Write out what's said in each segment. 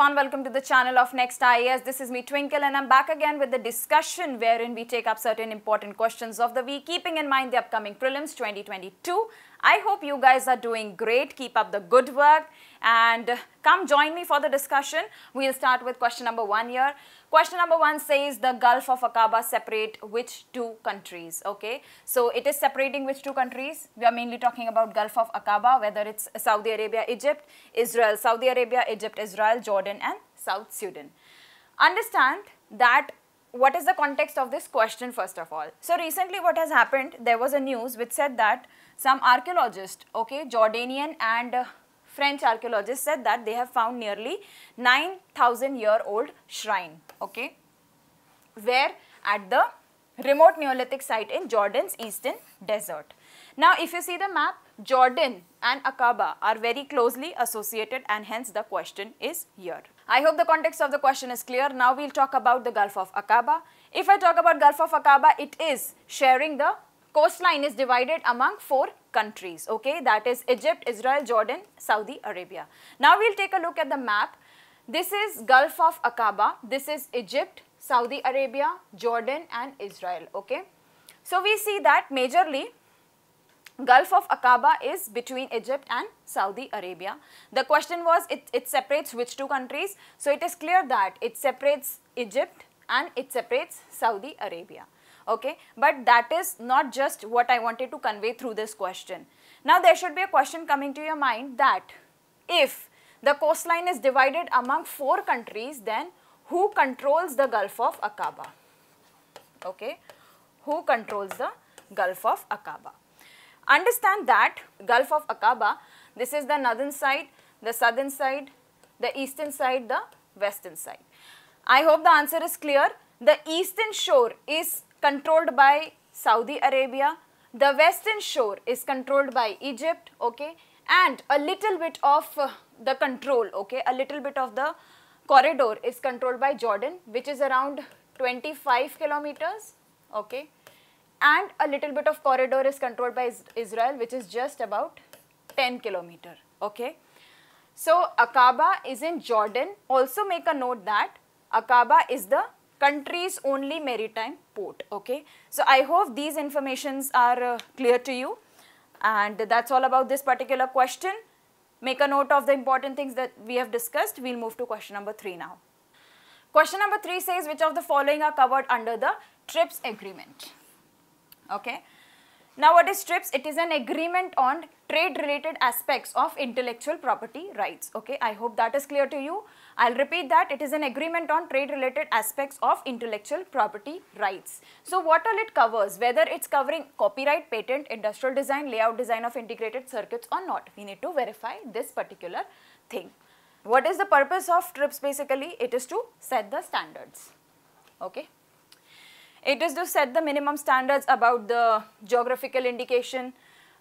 warm welcome to the channel of Next IAS. This is me Twinkle and I'm back again with the discussion wherein we take up certain important questions of the week, keeping in mind the upcoming Prelims 2022. I hope you guys are doing great. Keep up the good work and come join me for the discussion. We'll start with question number 1 here. Question number 1 says the Gulf of Aqaba separate which two countries? Okay, so it is separating which two countries? We are mainly talking about Gulf of Aqaba, whether it's Saudi Arabia, Egypt, Israel, Saudi Arabia, Egypt, Israel, Jordan and South Sudan. Understand that what is the context of this question first of all. So recently what has happened, there was a news which said that some archaeologists, okay, Jordanian and French archaeologists said that they have found nearly 9,000-year-old shrine, okay, where at the remote Neolithic site in Jordan's eastern desert. Now, if you see the map, Jordan and Aqaba are very closely associated and hence the question is here. I hope the context of the question is clear. Now, we'll talk about the Gulf of Aqaba. If I talk about Gulf of Aqaba, it is sharing the coastline is divided among 4 countries, okay, that is Egypt, Israel, Jordan, Saudi Arabia. Now, we'll take a look at the map. This is Gulf of Aqaba, this is Egypt, Saudi Arabia, Jordan and Israel, okay. So, we see that majorly Gulf of Aqaba is between Egypt and Saudi Arabia. The question was it separates which two countries? So, it is clear that it separates Egypt and it separates Saudi Arabia. Okay, but that is not just what I wanted to convey through this question. Now, there should be a question coming to your mind that if the coastline is divided among 4 countries, then who controls the Gulf of Aqaba? Okay, who controls the Gulf of Aqaba? Understand that Gulf of Aqaba, this is the northern side, the southern side, the eastern side, the western side. I hope the answer is clear. The eastern shore is controlled by Saudi Arabia, the western shore is controlled by Egypt, okay, and a little bit of the control, okay, a little bit of the corridor is controlled by Jordan, which is around 25 kilometers, okay, and a little bit of corridor is controlled by Israel, which is just about 10 kilometers, okay. So, Aqaba is in Jordan. Also make a note that Aqaba is the country's only maritime port, okay. So, I hope these informations are clear to you and that's all about this particular question. Make a note of the important things that we have discussed. We'll move to question number 3 now. Question number 3 says which of the following are covered under the TRIPS agreement, okay. Now, what is TRIPS? It is an agreement on trade related aspects of intellectual property rights, okay. I hope that is clear to you. I'll repeat that it is an agreement on trade related aspects of intellectual property rights. So, what all it covers, whether it's covering copyright, patent, industrial design, layout design of integrated circuits or not, we need to verify this particular thing. What is the purpose of TRIPS basically? It is to set the standards, okay. It is to set the minimum standards about the geographical indication,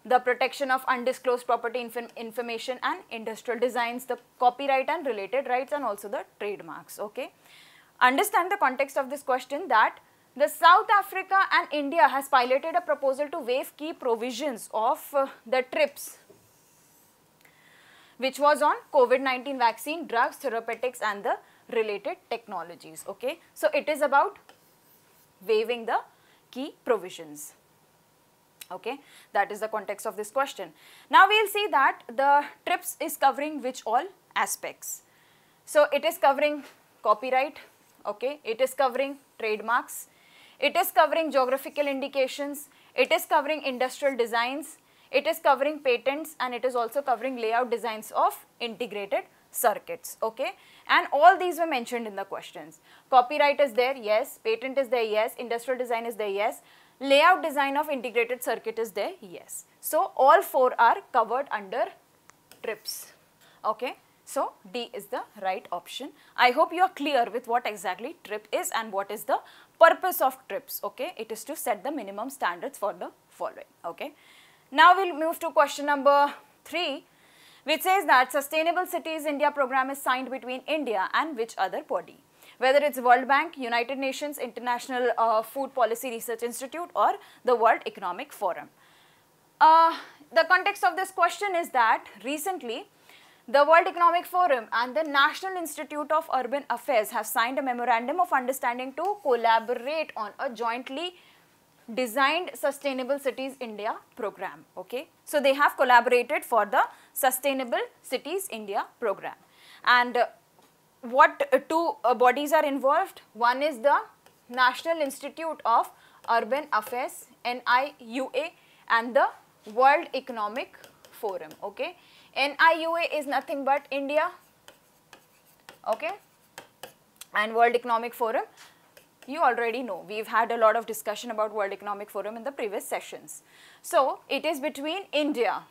the protection of undisclosed property information and industrial designs, the copyright and related rights and also the trademarks, okay. Understand the context of this question that the South Africa and India has piloted a proposal to waive key provisions of the TRIPS, which was on COVID-19 vaccine, drugs, therapeutics and the related technologies, okay. So, it is about waiving the key provisions, okay. That is the context of this question. Now, we will see that the TRIPS is covering which all aspects. So, it is covering copyright, okay. It is covering trademarks, it is covering geographical indications, it is covering industrial designs, it is covering patents and it is also covering layout designs of integrated circuits, okay, and all these were mentioned in the questions. Copyright is there, yes. Patent is there, yes. Industrial design is there, yes. Layout design of integrated circuit is there, yes. So, all 4 are covered under TRIPS, okay. So, D is the right option. I hope you are clear with what exactly TRIPS is and what is the purpose of TRIPS, okay. It is to set the minimum standards for the following, okay. Now, we will move to question number 3, which says that Sustainable Cities India program is signed between India and which other body, whether it's World Bank, United Nations, International Food Policy Research Institute or the World Economic Forum. The context of this question is that recently The World Economic Forum and the National Institute of Urban Affairs have signed a memorandum of understanding to collaborate on a jointly designed Sustainable Cities India program. Okay, so they have collaborated for the Sustainable Cities India program. And what two bodies are involved? One is the National Institute of Urban Affairs, NIUA, and the World Economic Forum. Okay, NIUA is nothing but India, okay, and World Economic Forum, you already know, we've had a lot of discussion about World Economic Forum in the previous sessions. So it is between India,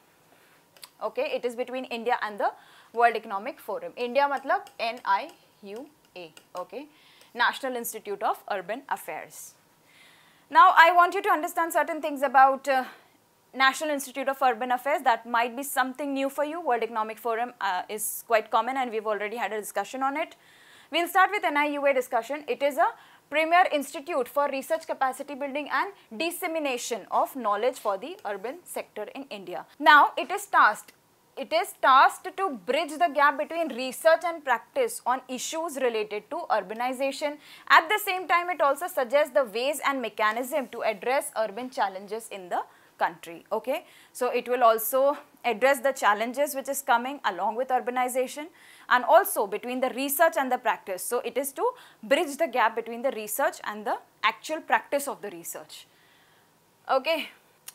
okay, it is between India and the World Economic Forum. India matlab NIUA, okay, National Institute of Urban Affairs. Now I want you to understand certain things about National Institute of Urban Affairs that might be something new for you. World Economic Forum is quite common and we've already had a discussion on it. We'll start with NIUA discussion. It is a premier institute for research capacity building and dissemination of knowledge for the urban sector in India. Now it is tasked to bridge the gap between research and practice on issues related to urbanization. At the same time, it also suggests the ways and mechanism to address urban challenges in the country. Okay, so it will also address the challenges which is coming along with urbanization and also between the research and the practice. So it is to bridge the gap between the research and the actual practice of the research. Okay,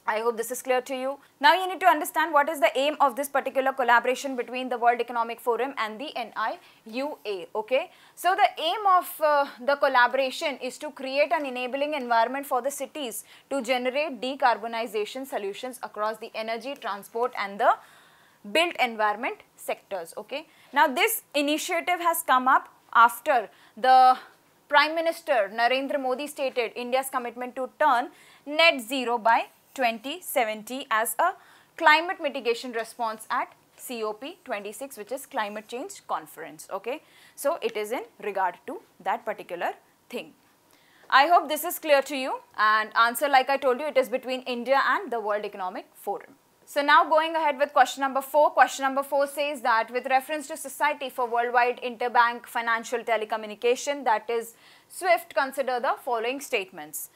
I hope this is clear to you. Now you need to understand what is the aim of this particular collaboration between the World Economic Forum and the NIUA. Okay, so the aim of the collaboration is to create an enabling environment for the cities to generate decarbonization solutions across the energy, transport and the built environment sectors. Okay, now this initiative has come up after the Prime Minister Narendra Modi stated India's commitment to turn net zero by 2070 as a climate mitigation response at COP26, which is Climate Change Conference. Okay, so it is in regard to that particular thing. I hope this is clear to you, and answer, like I told you, it is between India and the World Economic Forum. So now going ahead with question number 4. Question number 4 says that with reference to Society for Worldwide Interbank Financial Telecommunication, that is SWIFT, consider the following statements.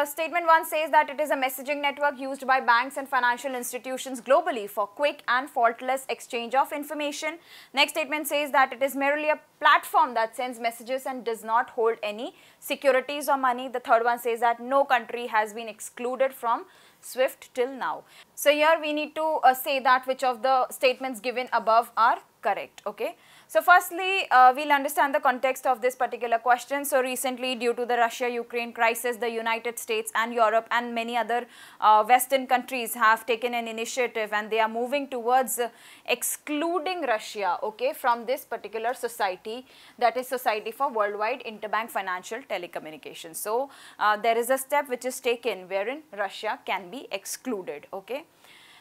Statement 1 says that it is a messaging network used by banks and financial institutions globally for quick and faultless exchange of information. Next statement says that it is merely a platform that sends messages and does not hold any securities or money. The third one says that no country has been excluded from SWIFT till now. So here we need to say that which of the statements given above are correct. Okay, so firstly we'll understand the context of this particular question. So recently, due to the Russia-Ukraine crisis, the United States and Europe and many other Western countries have taken an initiative and they are moving towards excluding Russia, okay, from this particular society, that is Society for Worldwide Interbank Financial Telecommunications. So there is a step which is taken wherein Russia can be excluded. Okay.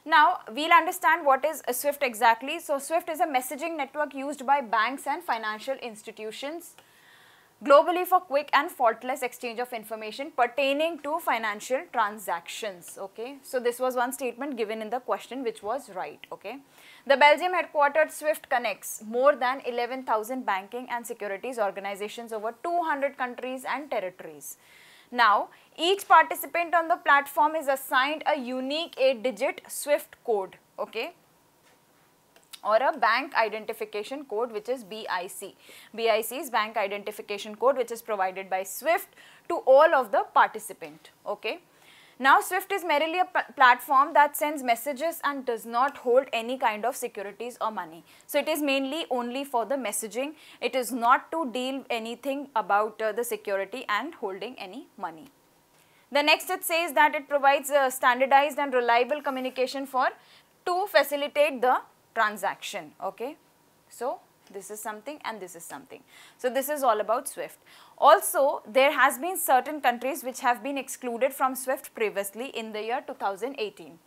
Now, we'll understand what is a SWIFT exactly. So, SWIFT is a messaging network used by banks and financial institutions globally for quick and faultless exchange of information pertaining to financial transactions. Okay, so this was one statement given in the question which was right. Okay, the Belgium headquartered SWIFT connects more than 11,000 banking and securities organizations over 200 countries and territories. Now, each participant on the platform is assigned a unique 8-digit SWIFT code, okay, or a bank identification code, which is BIC. BIC is bank identification code, which is provided by SWIFT to all of the participants. Okay. Now, SWIFT is merely a platform that sends messages and does not hold any kind of securities or money. So, it is mainly only for the messaging. It is not to deal anything about the security and holding any money. The next, it says that it provides standardized and reliable communication to facilitate the transaction. Okay. So, this is something and this is something. So, this is all about SWIFT. Also, there has been certain countries which have been excluded from SWIFT previously in the year 2018.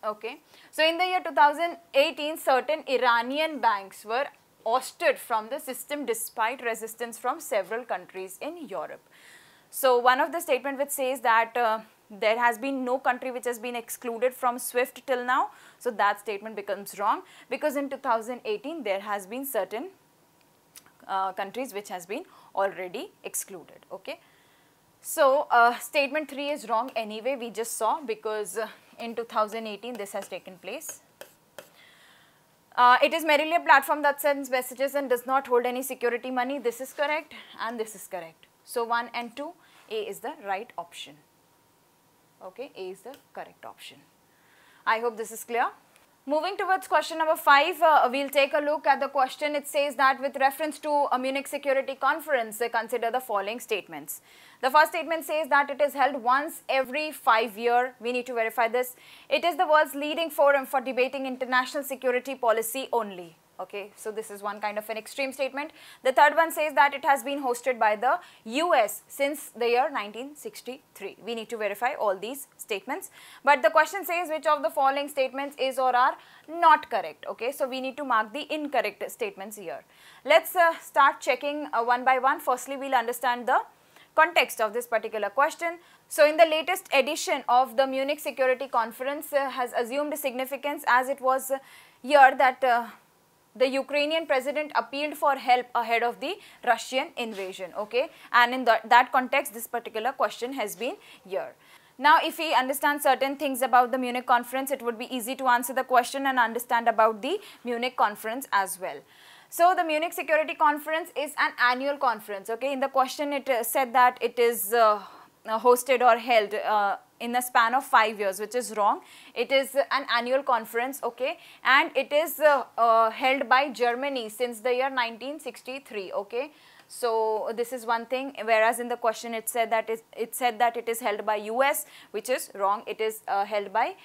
Okay. So, in the year 2018, certain Iranian banks were ousted from the system despite resistance from several countries in Europe. So, one of the statement which says that There has been no country which has been excluded from SWIFT till now. So that statement becomes wrong, because in 2018 there has been certain countries which has been already excluded. Okay. So statement 3 is wrong anyway, we just saw, because in 2018 this has taken place. It is merely a platform that sends messages and does not hold any security money. This is correct and this is correct. So 1 and 2, A is the right option. Okay, A is the correct option. I hope this is clear. Moving towards question number 5, we'll take a look at the question. It says that with reference to a Munich Security Conference, consider the following statements. The first statement says that it is held once every 5 years. We need to verify this. It is the world's leading forum for debating international security policy only. Okay, so this is one kind of an extreme statement. The third one says that it has been hosted by the US since the year 1963. We need to verify all these statements. But the question says which of the following statements is or are not correct. Okay, so we need to mark the incorrect statements here. Let's start checking one by one. Firstly, we'll understand the context of this particular question. So in the latest edition of the Munich Security Conference has assumed significance as it was here that the Ukrainian president appealed for help ahead of the Russian invasion. Okay, and in that context this particular question has been here. Now if we understand certain things about the Munich conference, it would be easy to answer the question and understand about the Munich conference as well. So the Munich Security Conference is an annual conference. Okay, in the question it said that it is hosted or held in a span of 5 years, which is wrong. It is an annual conference, okay, and it is held by Germany since the year 1963, okay. So this is one thing, whereas in the question it said that it is held by US, which is wrong. It is held by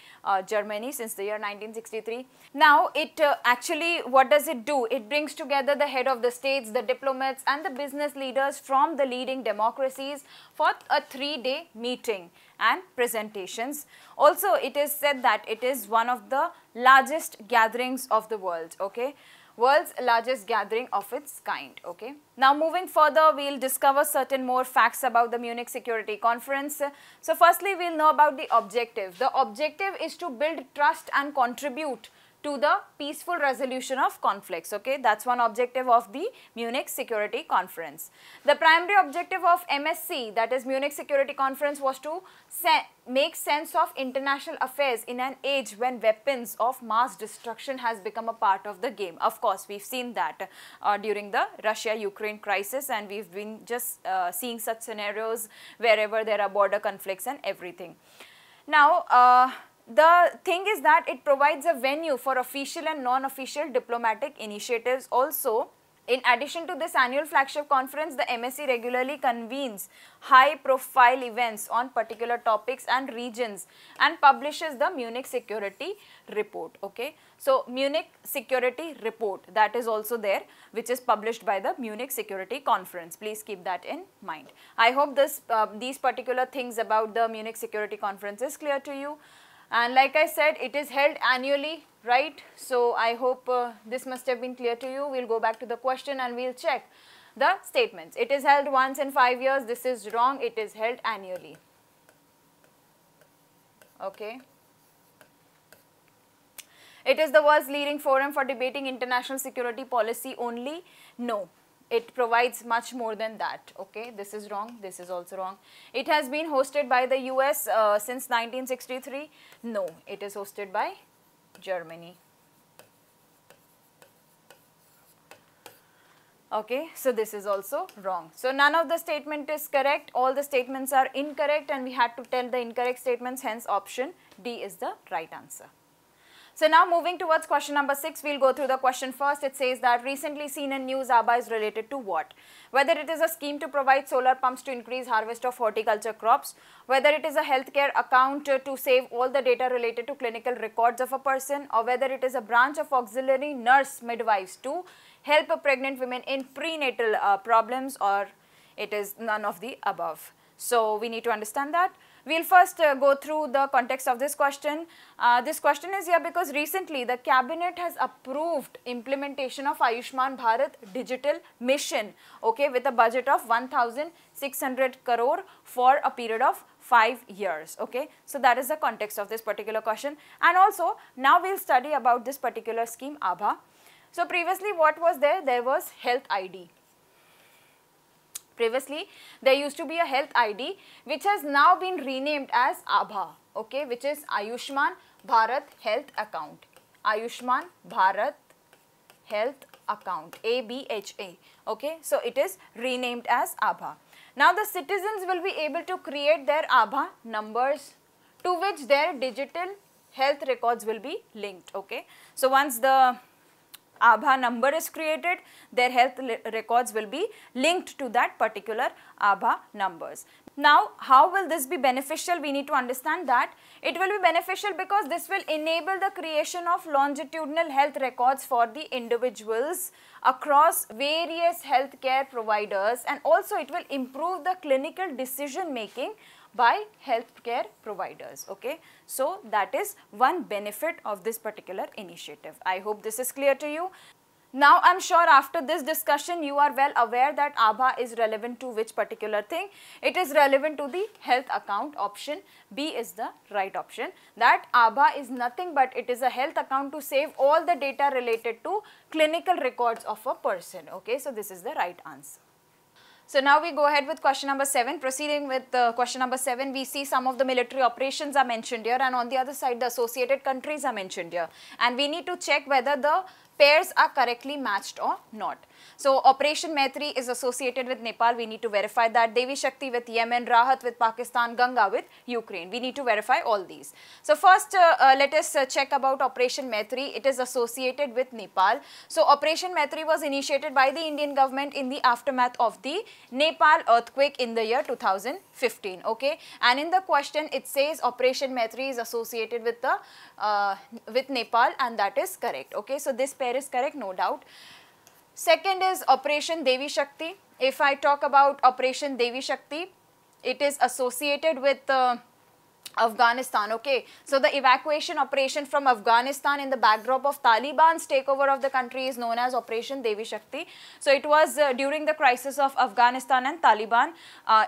Germany since the year 1963. Now it actually, what does it do? It brings together the head of the states, the diplomats and the business leaders from the leading democracies for a 3-day meeting and presentations. Also it is said that it is one of the largest gatherings of the world, okay. World's largest gathering of its kind. Okay. Now moving further, we'll discover certain more facts about the Munich Security Conference. So firstly, we'll know about the objective. The objective is to build trust and contribute to the peaceful resolution of conflicts. Okay, that's one objective of the Munich Security Conference. The primary objective of MSC, that is Munich Security Conference, was to make sense of international affairs in an age when weapons of mass destruction has become a part of the game. Of course, we've seen that during the Russia-Ukraine crisis, and we've been just seeing such scenarios wherever there are border conflicts and everything. Now, the thing is that it provides a venue for official and non-official diplomatic initiatives also. In addition to this annual flagship conference, the MSc regularly convenes high-profile events on particular topics and regions and publishes the Munich Security Report. Okay, so Munich Security Report, that is also there, which is published by the Munich Security Conference. Please keep that in mind. I hope these particular things about the Munich Security Conference is clear to you. And like I said, it is held annually, right? So I hope this must have been clear to you. We'll go back to the question and we'll check the statements. It is held once in 5 years. This is wrong. It is held annually. Okay. It is the world's leading forum for debating international security policy only. No. It provides much more than that. Okay, this is wrong. This is also wrong. It has been hosted by the US since 1963. No, it is hosted by Germany. Okay, so this is also wrong. So none of the statement is correct. All the statements are incorrect, and we had to tell the incorrect statements. Hence, option D is the right answer. So now moving towards question number 6, we'll go through the question first. It says that recently seen in news ABBA is related to what? Whether it is a scheme to provide solar pumps to increase harvest of horticulture crops, whether it is a healthcare account to save all the data related to clinical records of a person, or whether it is a branch of auxiliary nurse midwives to help pregnant women in prenatal problems, or it is none of the above. So we need to understand that. We'll first go through the context of this question. This question is here because recently the cabinet has approved implementation of Ayushman Bharat digital mission, okay, with a budget of 1,600 crore for a period of 5 years. Okay, so that is the context of this particular question. And also now we'll study about this particular scheme, ABHA. So previously what was there? There was health ID. Previously there used to be a health ID which has now been renamed as ABHA, okay, which is Ayushman Bharat Health Account. Ayushman Bharat Health Account, ABHA, okay. So it is renamed as ABHA. Now the citizens will be able to create their ABHA numbers to which their digital health records will be linked, okay. So once the ABHA number is created, their health records will be linked to that particular ABHA numbers. Now, how will this be beneficial? We need to understand that it will be beneficial because this will enable the creation of longitudinal health records for the individuals across various healthcare providers, and also it will improve the clinical decision making by healthcare providers, okay. So that is one benefit of this particular initiative. I hope this is clear to you. Now I am sure after this discussion you are well aware that ABHA is relevant to which particular thing. It is relevant to the health account. Option B is the right option. That ABHA is nothing but it is a health account to save all the data related to clinical records of a person, okay. So this is the right answer. So now we go ahead with question number 7. Proceeding with question number 7, we see some of the military operations are mentioned here, and on the other side the associated countries are mentioned here, and we need to check whether the pairs are correctly matched or not. So Operation Maitri is associated with Nepal, we need to verify that. Devi Shakti with Yemen, Rahat with Pakistan, Ganga with Ukraine. We need to verify all these. So first let us check about Operation Maitri. It is associated with Nepal. So Operation Maitri was initiated by the Indian government in the aftermath of the Nepal earthquake in the year 2015, okay. And in the question it says Operation Maitri is associated with the with Nepal, and that is correct, okay. So this pair is correct, no doubt. Second is Operation Devi Shakti. If I talk about Operation Devi Shakti, it is associated with Afghanistan, okay. So the evacuation operation from Afghanistan in the backdrop of Taliban's takeover of the country is known as Operation Devi Shakti. So it was during the crisis of Afghanistan and Taliban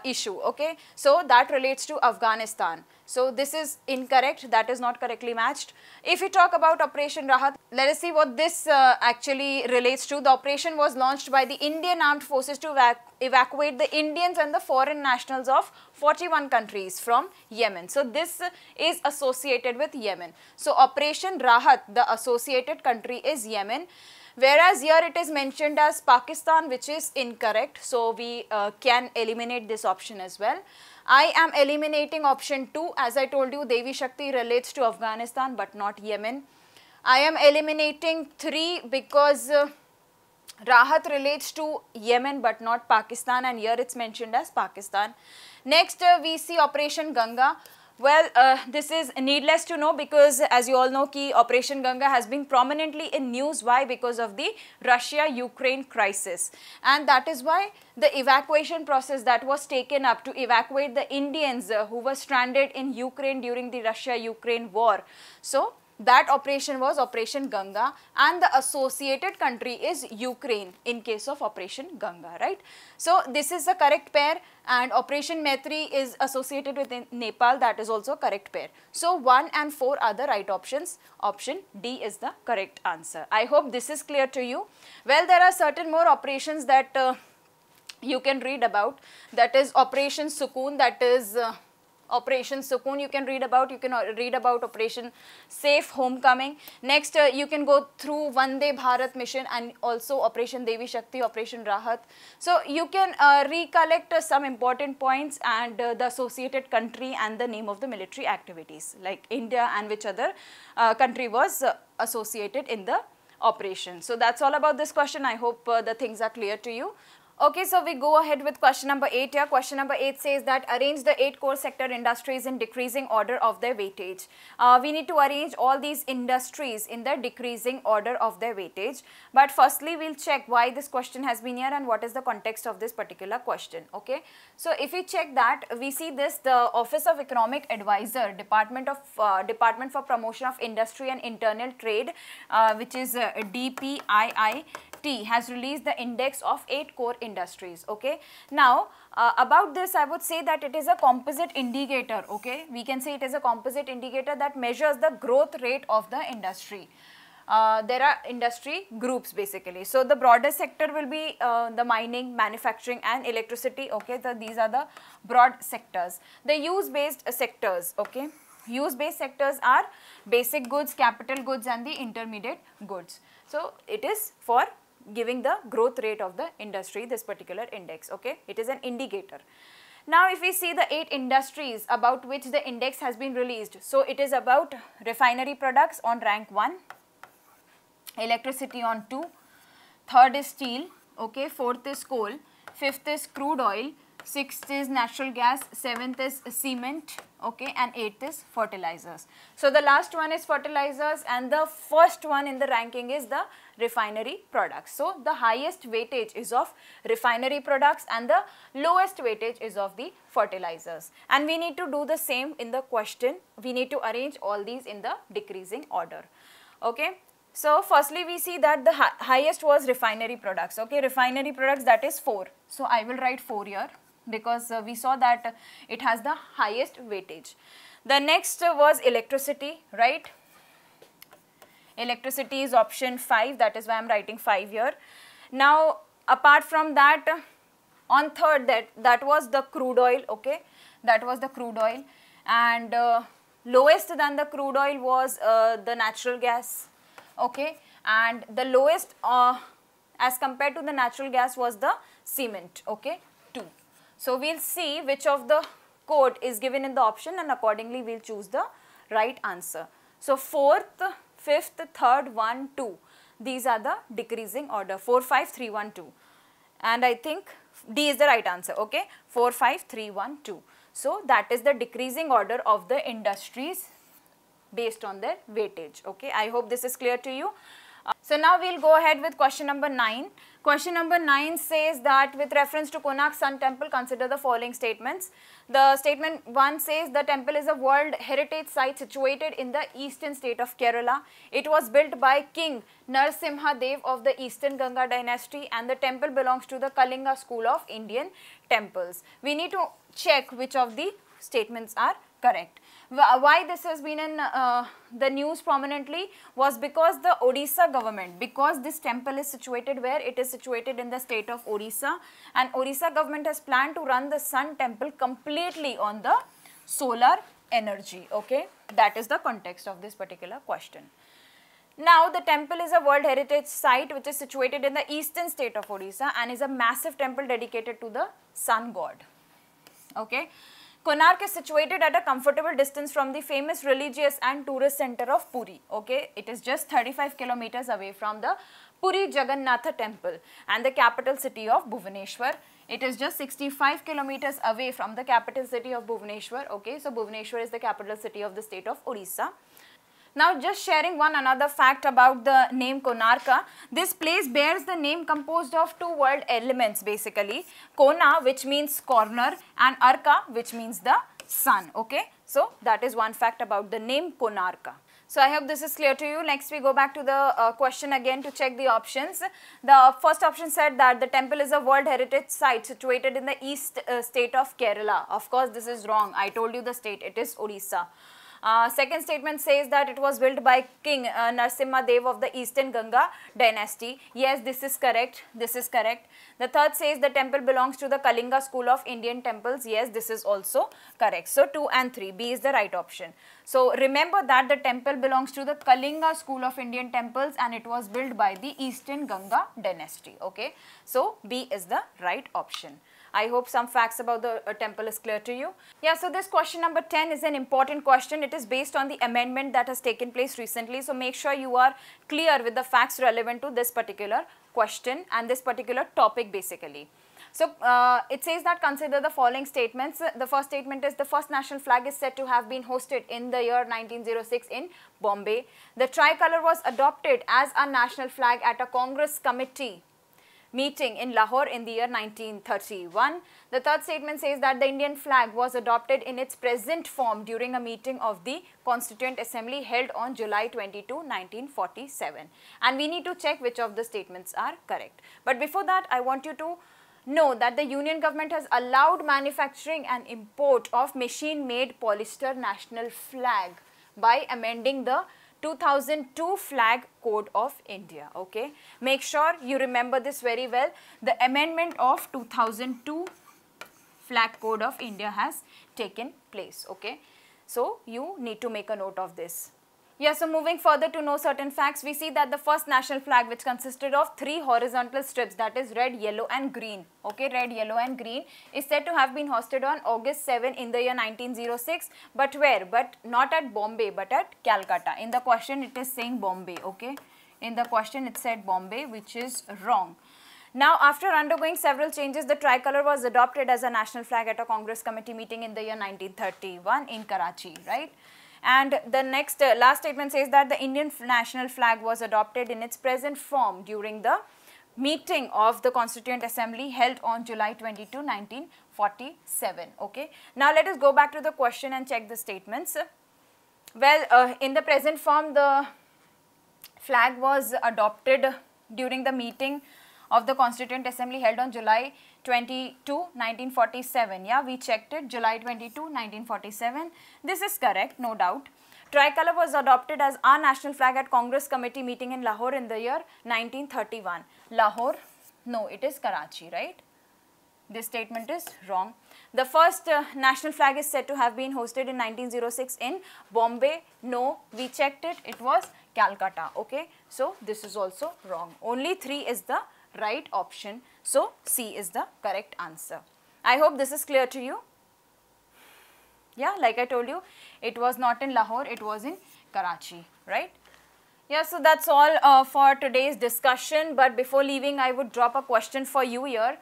issue, okay. So that relates to Afghanistan. So this is incorrect, that is not correctly matched. If we talk about Operation Rahat, let us see what this actually relates to. The operation was launched by the Indian Armed Forces to evacuate the Indians and the foreign nationals of 41 countries from Yemen. So this is associated with Yemen. So Operation Rahat, the associated country is Yemen. Whereas here it is mentioned as Pakistan, which is incorrect. So we can eliminate this option as well. I am eliminating option 2. As I told you, Devi Shakti relates to Afghanistan but not Yemen. I am eliminating 3 because Rahat relates to Yemen but not Pakistan, and here it's mentioned as Pakistan. Next we see Operation Ganga. Well, this is needless to know because as you all know ki Operation Ganga has been prominently in news. Why? Because of the Russia-Ukraine crisis, and that is why the evacuation process that was taken up to evacuate the Indians who were stranded in Ukraine during the Russia-Ukraine war. So that operation was Operation Ganga, and the associated country is Ukraine in case of Operation Ganga, right? So this is the correct pair, and Operation Maitri is associated with Nepal, that is also correct pair. So 1 and 4 are the right options. Option D is the correct answer. I hope this is clear to you. Well, there are certain more operations that you can read about. That is Operation Sukoon, that is Operation Sukoon you can read about. You can read about Operation Safe Homecoming. Next you can go through Vande Bharat mission and also Operation Devi Shakti, Operation Rahat. So you can recollect some important points and the associated country and the name of the military activities, like India and which other country was associated in the operation. So that's all about this question. I hope the things are clear to you. Okay, so we go ahead with question number 8 here. Question number 8 says that arrange the 8 core sector industries in decreasing order of their weightage. We need to arrange all these industries in the decreasing order of their weightage. But firstly, we'll check why this question has been here and what is the context of this particular question. Okay, so if we check that, we see this, the Office of Economic Advisor, Department for Promotion of Industry and Internal Trade, which is DPII, T has released the index of 8 core industries. Okay. Now, about this, I would say that it is a composite indicator. Okay. We can say it is a composite indicator that measures the growth rate of the industry. There are industry groups basically. So, the broader sector will be the mining, manufacturing and electricity. Okay. So, these are the broad sectors. The use-based sectors. Okay. Use-based sectors are basic goods, capital goods and the intermediate goods. So, it is for giving the growth rate of the industry, this particular index. Okay. It is an indicator. Now, if we see the 8 industries about which the index has been released. So, it is about refinery products on rank 1, electricity on 2, third is steel, okay, fourth is coal, fifth is crude oil, sixth is natural gas, seventh is cement, okay, and eighth is fertilizers. So, the last one is fertilizers and the first one in the ranking is the refinery products. So, the highest weightage is of refinery products and the lowest weightage is of the fertilizers. And we need to do the same in the question. We need to arrange all these in the decreasing order, okay. So, firstly we see that the highest was refinery products, okay, refinery products, that is 4. So, I will write 4 here because we saw that it has the highest weightage. The next was electricity, right. Electricity is option 5, that is why I am writing 5 here. Now, apart from that, on third that was the crude oil, okay, that was the crude oil, and lowest than the crude oil was the natural gas. Okay, and the lowest as compared to the natural gas was the cement, okay, 2. So, we will see which of the code is given in the option and accordingly we will choose the right answer. So, 4th, 5th, 3rd, 1, 2, these are the decreasing order, 4, 5, 3, 1, 2, and I think D is the right answer, okay, 4, 5, 3, 1, 2. So, that is the decreasing order of the industries based on their weightage, okay. I hope this is clear to you. So, now we will go ahead with question number 9. Question number 9 says that with reference to Konark Sun Temple, consider the following statements. The statement 1 says the temple is a World Heritage Site situated in the eastern state of Kerala. It was built by King Narasimha Dev of the Eastern Ganga dynasty and the temple belongs to the Kalinga school of Indian temples. We need to check which of the statements are correct. Why this has been in the news prominently was because the Odisha government, because this temple is situated where it is situated in the state of Odisha, and Odisha government has planned to run the sun temple completely on the solar energy, okay. That is the context of this particular question. Now, the temple is a World Heritage Site which is situated in the eastern state of Odisha and is a massive temple dedicated to the sun god, okay. Konark is situated at a comfortable distance from the famous religious and tourist center of Puri, okay. It is just 35 kilometers away from the Puri Jagannatha temple and the capital city of Bhubaneswar. It is just 65 kilometers away from the capital city of Bhubaneswar, okay. So, Bhubaneswar is the capital city of the state of Odisha. Now, just sharing one another fact about the name Konarka. This place bears the name composed of 2 word elements basically. Kona, which means corner, and Arka, which means the sun, okay. So, that is one fact about the name Konarka. So, I hope this is clear to you. Next, we go back to the question again to check the options. The first option said that the temple is a World Heritage Site situated in the east state of Kerala. Of course, this is wrong. I told you the state, it is Odisha. Second statement says that it was built by King Narasimha Dev of the Eastern Ganga dynasty. Yes, this is correct. This is correct. The third says the temple belongs to the Kalinga school of Indian temples. Yes, this is also correct. So, 2 and 3, B is the right option. So, remember that the temple belongs to the Kalinga school of Indian temples and it was built by the Eastern Ganga dynasty. Okay. So, B is the right option. I hope some facts about the temple is clear to you. Yeah, so this question number 10 is an important question. It is based on the amendment that has taken place recently. So, make sure you are clear with the facts relevant to this particular question and this particular topic basically. So, it says that consider the following statements. The first statement is the first national flag is said to have been hosted in the year 1906 in Bombay. The tricolor was adopted as a national flag at a Congress committee meeting in Lahore in the year 1931. The third statement says that the Indian flag was adopted in its present form during a meeting of the Constituent Assembly held on July 22, 1947. And we need to check which of the statements are correct. But before that, I want you to know that the Union government has allowed manufacturing and import of machine-made polyester national flag by amending the 2002 Flag Code of India. Okay, make sure you remember this very well. The amendment of 2002 Flag Code of India has taken place. Okay, so you need to make a note of this. Yeah, so moving further to know certain facts, we see that the first national flag, which consisted of 3 horizontal strips, that is red, yellow and green, okay, red, yellow and green, is said to have been hoisted on August 7 in the year 1906, but where? But not at Bombay, but at Calcutta. In the question it is saying Bombay, okay, in the question it said Bombay, which is wrong. Now, after undergoing several changes, the tricolour was adopted as a national flag at a Congress committee meeting in the year 1931 in Karachi, right? And the next last statement says that the Indian national flag was adopted in its present form during the meeting of the Constituent Assembly held on July 22, 1947. Okay. Now, let us go back to the question and check the statements. Well, in the present form, the flag was adopted during the meeting of the Constituent Assembly held on July 22, 1947. Yeah, we checked it, July 22, 1947. This is correct, no doubt. Tricolour was adopted as our national flag at Congress Committee meeting in Lahore in the year 1931. Lahore, no, it is Karachi, right? This statement is wrong. The first national flag is said to have been hosted in 1906 in Bombay. No, we checked it, it was Calcutta. Okay, so this is also wrong. Only 3 is the right option. So, C is the correct answer. I hope this is clear to you. Yeah, like I told you, it was not in Lahore, it was in Karachi, right? Yeah, so that's all for today's discussion. But before leaving, I would drop a question for you here.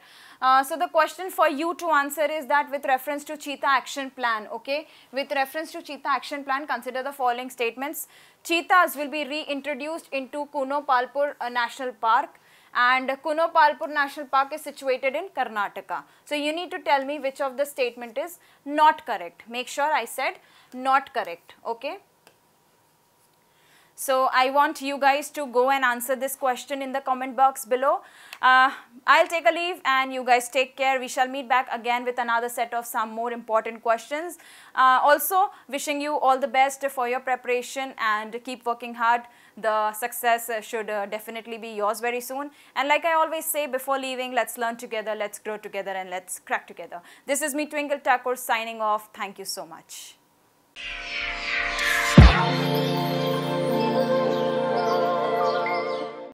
So the question for you to answer is that with reference to Cheetah Action Plan, okay, with reference to Cheetah Action Plan, consider the following statements. Cheetahs will be reintroduced into Kuno Palpur National Park. And Kuno Palpur National Park is situated in Karnataka. So you need to tell me which of the statement is not correct. Make sure I said not correct, okay? So I want you guys to go and answer this question in the comment box below. I'll take a leave and you guys take care. We shall meet back again with another set of some more important questions. Also wishing you all the best for your preparation and keep working hard. The success should definitely be yours very soon. And like I always say before leaving, let's learn together, let's grow together and let's crack together. This is me, Twinkle Thakur, signing off. Thank you so much.